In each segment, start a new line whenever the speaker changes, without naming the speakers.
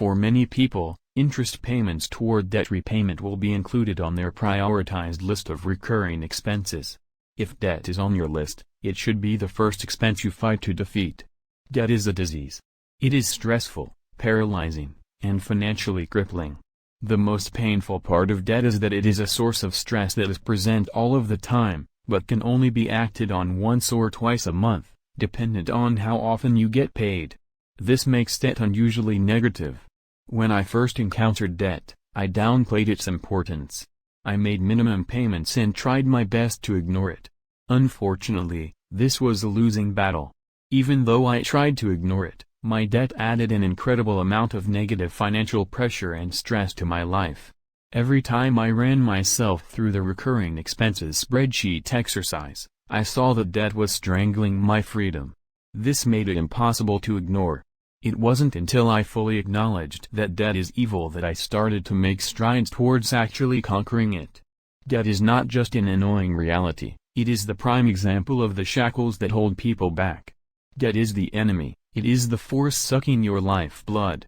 For many people, interest payments toward debt repayment will be included on their prioritized list of recurring expenses. If debt is on your list, it should be the first expense you fight to defeat. Debt is a disease. It is stressful, paralyzing, and financially crippling. The most painful part of debt is that it is a source of stress that is present all of the time, but can only be acted on once or twice a month, dependent on how often you get paid. This makes debt unusually negative. When I first encountered debt, I downplayed its importance. I made minimum payments and tried my best to ignore it. Unfortunately, this was a losing battle. Even though I tried to ignore it, my debt added an incredible amount of negative financial pressure and stress to my life. Every time I ran myself through the recurring expenses spreadsheet exercise, I saw that debt was strangling my freedom. This made it impossible to ignore. It wasn't until I fully acknowledged that debt is evil that I started to make strides towards actually conquering it. Debt is not just an annoying reality, it is the prime example of the shackles that hold people back. Debt is the enemy. It is the force sucking your lifeblood.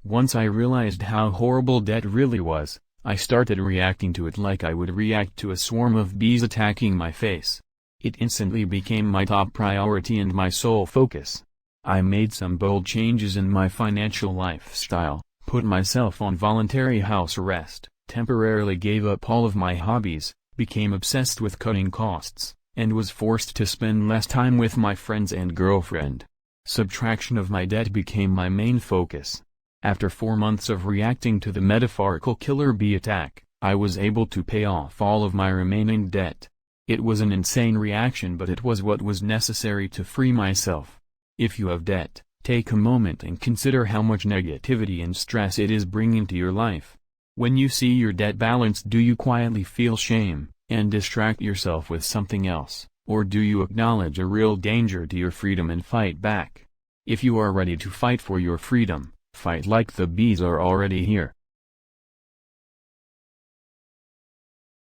Once I realized how horrible debt really was, I started reacting to it like I would react to a swarm of bees attacking my face. It instantly became my top priority and my sole focus. I made some bold changes in my financial lifestyle, put myself on voluntary house arrest, temporarily gave up all of my hobbies, became obsessed with cutting costs, and was forced to spend less time with my friends and girlfriend. Subtraction of my debt became my main focus. After 4 months of reacting to the metaphorical killer bee attack, I was able to pay off all of my remaining debt. It was an insane reaction, but it was what was necessary to free myself. If you have debt, take a moment and consider how much negativity and stress it is bringing to your life. When you see your debt balance, do you quietly feel shame and distract yourself with something else? Or do you acknowledge a real danger to your freedom and fight back? If you are ready to fight for your freedom, fight like the bees are already here.